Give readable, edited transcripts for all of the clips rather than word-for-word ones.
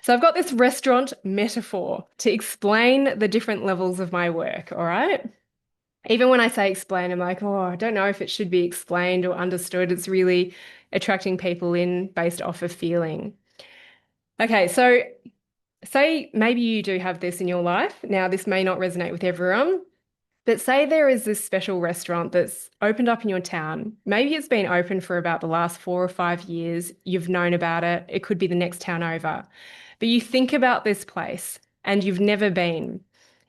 So I've got this restaurant metaphor to explain the different levels of my work, all right? Even when I say explain, I'm like, oh, I don't know if it should be explained or understood. It's really attracting people in based off of feeling. Okay, so say maybe you do have this in your life. Now, this may not resonate with everyone, but say there is this special restaurant that's opened up in your town. Maybe it's been open for about the last 4 or 5 years. You've known about it. It could be the next town over. But you think about this place and you've never been.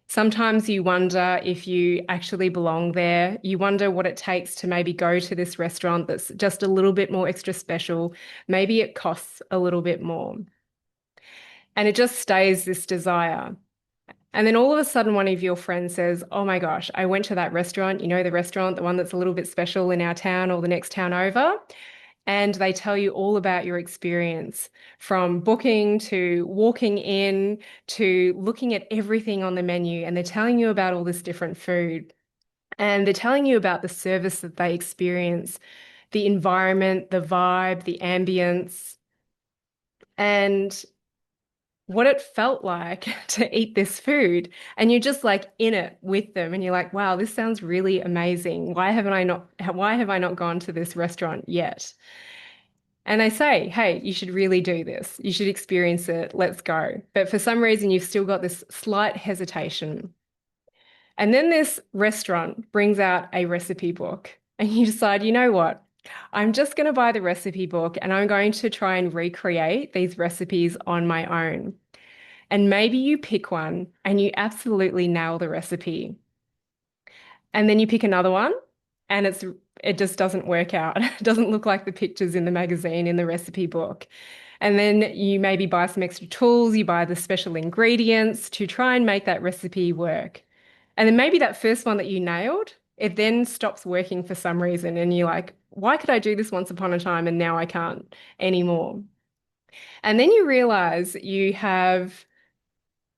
Sometimes you wonder if you actually belong there. You wonder what it takes to maybe go to this restaurant that's just a little bit more extra special. Maybe it costs a little bit more. And it just stays this desire. And then all of a sudden, one of your friends says, oh my gosh, I went to that restaurant, you know, the restaurant, the one that's a little bit special in our town or the next town over. And they tell you all about your experience from booking to walking in to looking at everything on the menu. And they're telling you about all this different food. And they're telling you about the service that they experience, the environment, the vibe, the ambience. And what it felt like to eat this food, and you're just like in it with them and you're like, wow, this sounds really amazing. Why have I not gone to this restaurant yet? And they say, hey, you should really do this. You should experience it. Let's go. But for some reason, you've still got this slight hesitation. And then this restaurant brings out a recipe book and you decide, you know what? I'm just going to buy the recipe book and I'm going to try and recreate these recipes on my own. And maybe you pick one and you absolutely nail the recipe. And then you pick another one and it just doesn't work out. It doesn't look like the pictures in the magazine in the recipe book. And then you maybe buy some extra tools, you buy the special ingredients to try and make that recipe work. And then maybe that first one that you nailed, it then stops working for some reason. And you're like, why could I do this once upon a time and now I can't anymore? And then you realize you have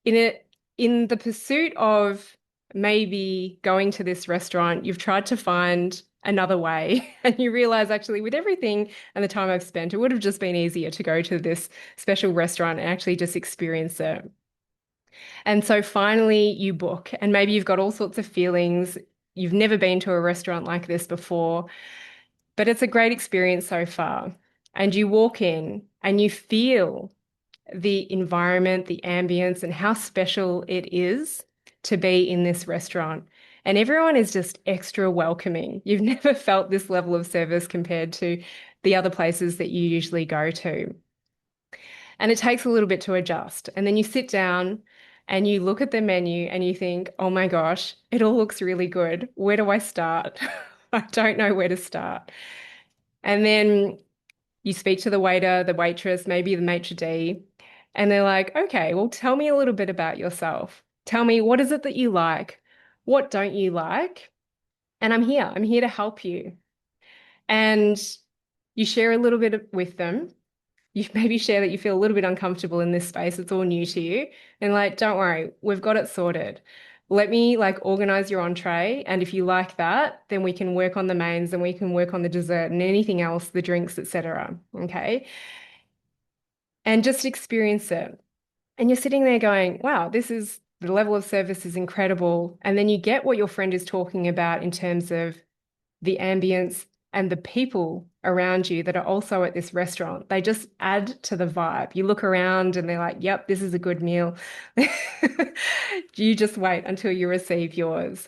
in it in the pursuit of maybe going to this restaurant, you've tried to find another way and you realize actually with everything and the time I've spent, it would have just been easier to go to this special restaurant and actually just experience it. And so finally you book and maybe you've got all sorts of feelings. You've never been to a restaurant like this before, but it's a great experience so far. And you walk in and you feel the environment, the ambience, and how special it is to be in this restaurant. And everyone is just extra welcoming. You've never felt this level of service compared to the other places that you usually go to. And it takes a little bit to adjust. And then you sit down and you look at the menu and you think, oh my gosh, it all looks really good. Where do I start? I don't know where to start. And then you speak to the waiter, the waitress, maybe the maitre d', and they're like, okay, well, tell me a little bit about yourself. Tell me, what is it that you like? What don't you like? And I'm here. I'm here to help you. And you share a little bit with them. You maybe share that you feel a little bit uncomfortable in this space. It's all new to you. And like, don't worry, we've got it sorted. Let me like organize your entree. And if you like that, then we can work on the mains and we can work on the dessert and anything else, the drinks, etc. Okay. And just experience it. And you're sitting there going, wow, this is the level of service is incredible. And then you get what your friend is talking about in terms of the ambience and the people around you that are also at this restaurant. They just add to the vibe. You look around and they're like, yep, this is a good meal. You just wait until you receive yours.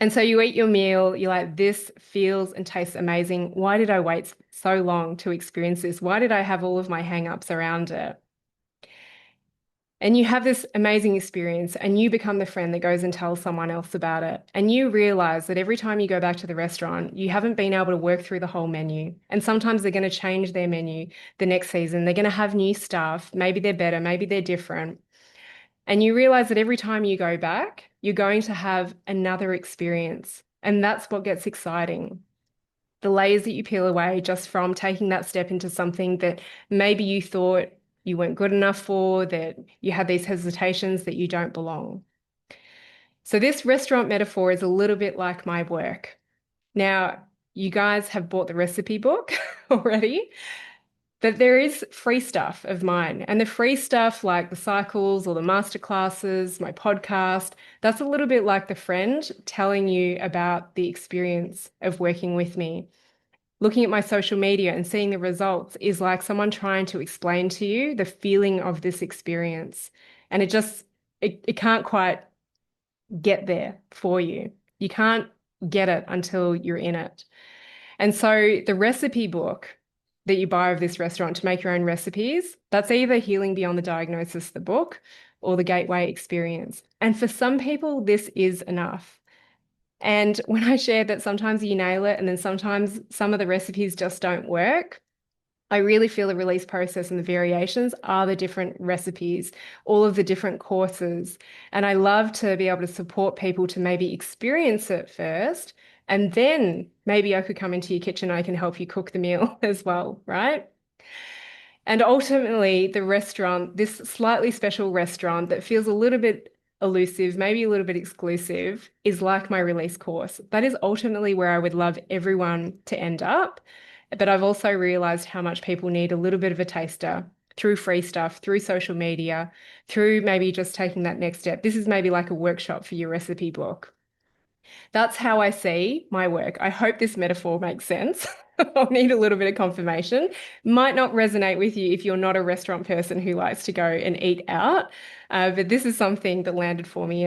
And so you eat your meal, you're like, this feels and tastes amazing. Why did I wait so long to experience this? Why did I have all of my hang-ups around it? And you have this amazing experience and you become the friend that goes and tells someone else about it. And you realize that every time you go back to the restaurant, you haven't been able to work through the whole menu. And sometimes they're going to change their menu the next season. They're going to have new stuff. Maybe they're better, maybe they're different. And you realize that every time you go back, you're going to have another experience. And that's what gets exciting. The layers that you peel away just from taking that step into something that maybe you thought you weren't good enough for, that you had these hesitations that you don't belong. So this restaurant metaphor is a little bit like my work. Now, you guys have bought the recipe book already. But there is free stuff of mine. And the free stuff, like the cycles or the masterclasses, my podcast, that's a little bit like the friend telling you about the experience of working with me. Looking at my social media and seeing the results is like someone trying to explain to you the feeling of this experience. And it can't quite get there for you. You can't get it until you're in it. And so the recipe book that you buy of this restaurant to make your own recipes, that's either Healing Beyond the Diagnosis, the book, or the Gateway Experience. And for some people, this is enough. And when I shared that sometimes you nail it and then sometimes some of the recipes just don't work, I really feel the release process and the variations are the different recipes, all of the different courses. And I love to be able to support people to maybe experience it first. And then maybe I could come into your kitchen. I can help you cook the meal as well, right? And ultimately, the restaurant, this slightly special restaurant that feels a little bit elusive, maybe a little bit exclusive, is like my release course. That is ultimately where I would love everyone to end up. But I've also realized how much people need a little bit of a taster through free stuff, through social media, through maybe just taking that next step. This is maybe like a workshop for your recipe book. That's how I see my work. I hope this metaphor makes sense. I'll need a little bit of confirmation. Might not resonate with you if you're not a restaurant person who likes to go and eat out, but this is something that landed for me.